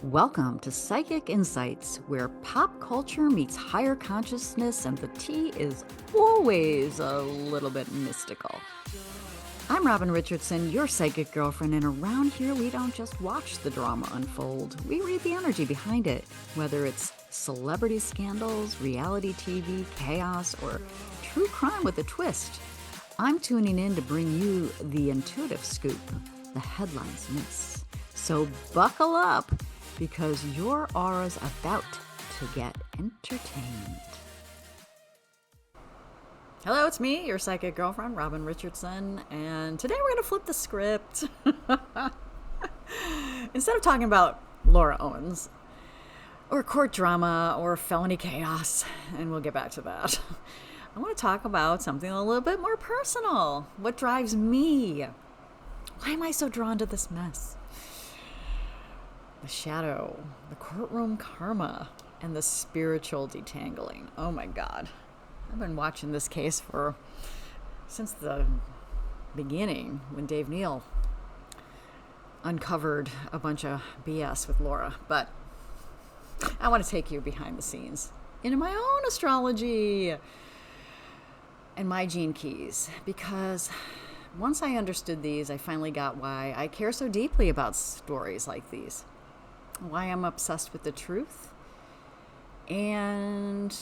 Welcome to Psychic Insights, where pop culture meets higher consciousness and the tea is always a little bit mystical. I'm Robin Richardson, your psychic girlfriend, and around here we don't just watch the drama unfold. We read the energy behind it, whether it's celebrity scandals, reality TV, chaos, or true crime with a twist. I'm tuning in to bring you the intuitive scoop the headlines miss. So buckle up, because your aura's about to get entertained. Hello, it's me, your psychic girlfriend, Robin Richardson, and today we're going to flip the script. Instead of talking about Laura Owens, or court drama, or felony chaos, and we'll get back to that, I want to talk about something a little bit more personal. What drives me? Why am I so drawn to this mess? The shadow, the courtroom karma, and the spiritual detangling. Oh my God. I've been watching this case since the beginning, when Dave Neal uncovered a bunch of BS with Laura. But I want to take you behind the scenes into my own astrology and my gene keys, because once I understood these, I finally got why I care so deeply about stories like these. Why I'm obsessed with the truth, and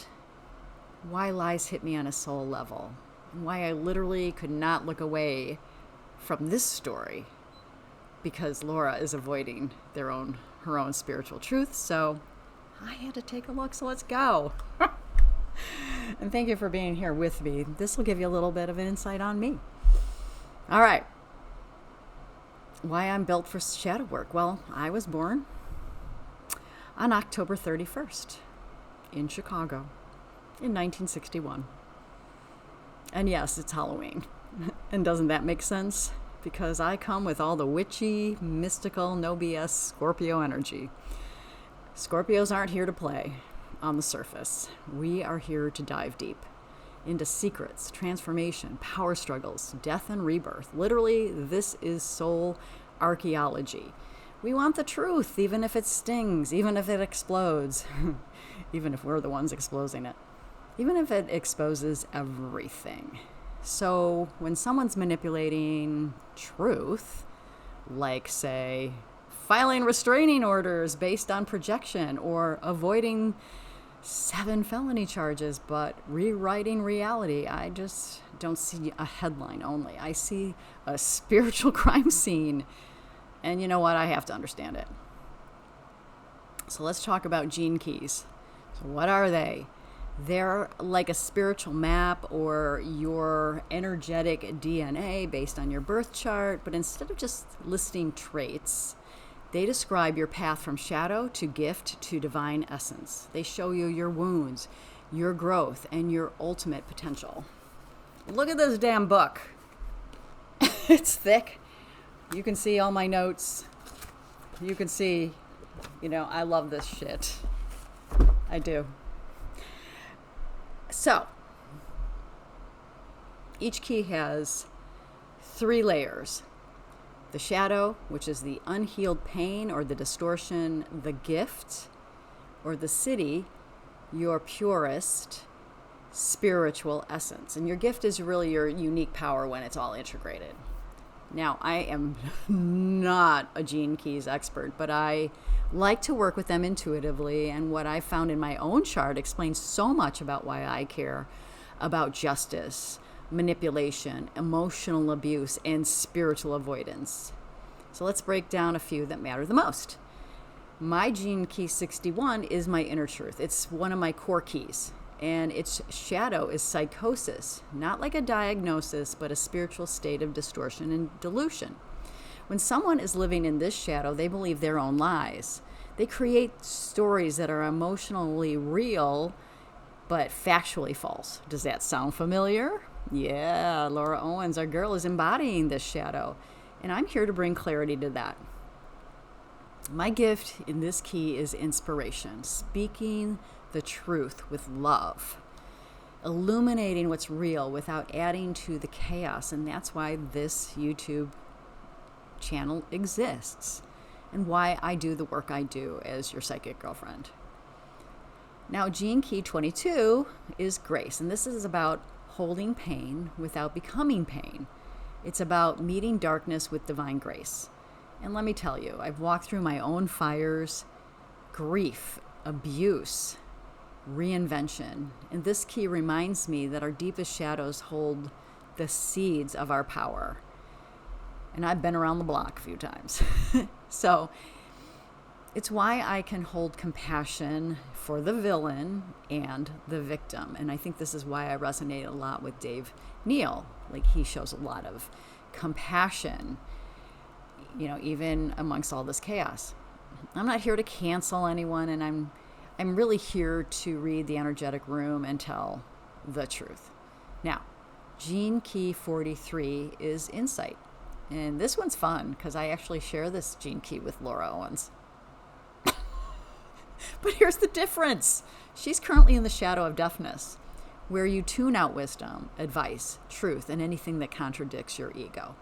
why lies hit me on a soul level, and why I literally could not look away from this story, because Laura is avoiding her own spiritual truth. So I had to take a look. So let's go. And thank you for being here with me. This will give you a little bit of an insight on me. All right. Why I'm built for shadow work. Well, I was born on October 31st in Chicago in 1961. And yes, it's Halloween. And doesn't that make sense? Because I come with all the witchy, mystical, no BS Scorpio energy. Scorpios aren't here to play on the surface. We are here to dive deep into secrets, transformation, power struggles, death and rebirth. Literally, this is soul archaeology. We want the truth, even if it stings, even if it explodes, even if we're the ones exposing it, even if it exposes everything. So when someone's manipulating truth, like, say, filing restraining orders based on projection, or avoiding 7 felony charges but rewriting reality, I just don't see a headline only. I see a spiritual crime scene. And you know what? I have to understand it. So let's talk about gene keys. So what are they? They're like a spiritual map or your energetic DNA based on your birth chart, but instead of just listing traits, they describe your path from shadow to gift to divine essence. They show you your wounds, your growth, and your ultimate potential. Look at this damn book. It's thick. You can see all my notes. You can see, I love this shit. I do. So, each key has 3 layers. The shadow, which is the unhealed pain or the distortion, the gift, or the city, your purest spiritual essence. And your gift is really your unique power when it's all integrated. Now, I am not a gene keys expert, but I like to work with them intuitively, and what I found in my own chart explains so much about why I care about justice, manipulation, emotional abuse, and spiritual avoidance. So let's break down a few that matter the most. My gene key 61 is my inner truth. It's one of my core keys. And its shadow is psychosis, not like a diagnosis, but a spiritual state of distortion and delusion. When someone is living in this shadow, they believe their own lies. They create stories that are emotionally real, but factually false. Does that sound familiar? Yeah, Laura Owens, our girl, is embodying this shadow. And I'm here to bring clarity to that. My gift in this key is inspiration, speaking the truth with love, illuminating what's real without adding to the chaos. And that's why this YouTube channel exists. and why I do the work I do as your psychic girlfriend. Now, Gene Key 22 is grace, and this is about holding pain without becoming pain. It's about meeting darkness with divine grace. And let me tell you, I've walked through my own fires, grief, abuse, reinvention, and this key reminds me that our deepest shadows hold the seeds of our power. And I've been around the block a few times. So it's why I can hold compassion for the villain and the victim. And I think this is why I resonate a lot with Dave Neal. Like, he shows a lot of compassion, even amongst all this chaos. I'm not here to cancel anyone, and I'm really here to read the energetic room and tell the truth. Now, Gene Key 43 is insight. And this one's fun because I actually share this Gene Key with Laura Owens. But here's the difference. She's currently in the shadow of deafness, where you tune out wisdom, advice, truth, and anything that contradicts your ego.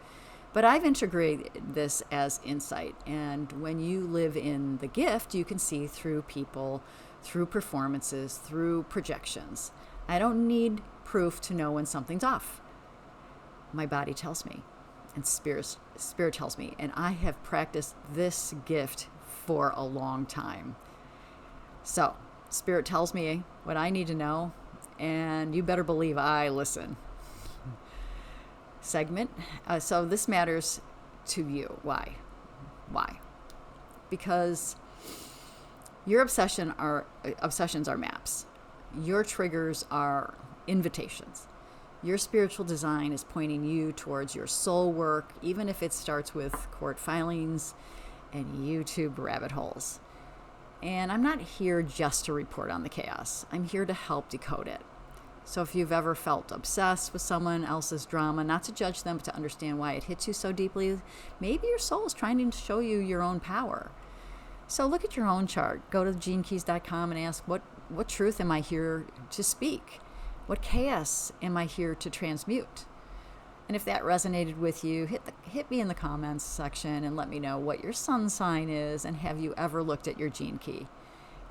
But I've integrated this as insight. And when you live in the gift, you can see through people, through performances, through projections. I don't need proof to know when something's off. My body tells me, and spirit tells me. And I have practiced this gift for a long time. So, Spirit tells me what I need to know, and you better believe I listen. Segment. So this matters to you. Why? Because your obsessions are maps. Your triggers are invitations. Your spiritual design is pointing you towards your soul work, even if it starts with court filings and YouTube rabbit holes. And I'm not here just to report on the chaos. I'm here to help decode it. So if you've ever felt obsessed with someone else's drama, not to judge them, but to understand why it hits you so deeply, maybe your soul is trying to show you your own power. So look at your own chart. Go to genekeys.com and ask, what truth am I here to speak? What chaos am I here to transmute? And if that resonated with you, hit me in the comments section and let me know what your sun sign is, and have you ever looked at your gene key?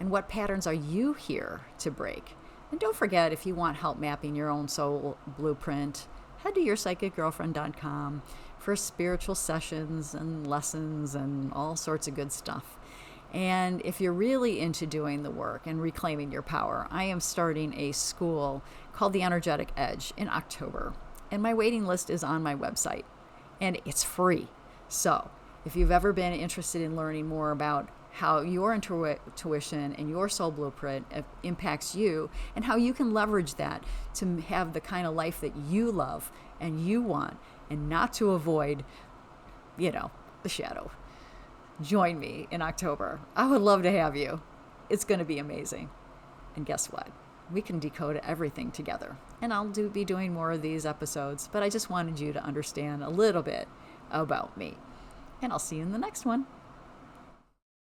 And what patterns are you here to break? And don't forget, if you want help mapping your own soul blueprint, head to yourpsychicgirlfriend.com for spiritual sessions and lessons and all sorts of good stuff. And if you're really into doing the work and reclaiming your power, I am starting a school called The Energetic Edge in October. And my waiting list is on my website, and it's free. So if you've ever been interested in learning more about how your intuition and your soul blueprint impacts you, and how you can leverage that to have the kind of life that you love and you want, and not to avoid, the shadow, join me in October. I would love to have you. It's going to be amazing. And guess what? We can decode everything together. And I'll be doing more of these episodes, but I just wanted you to understand a little bit about me. And I'll see you in the next one.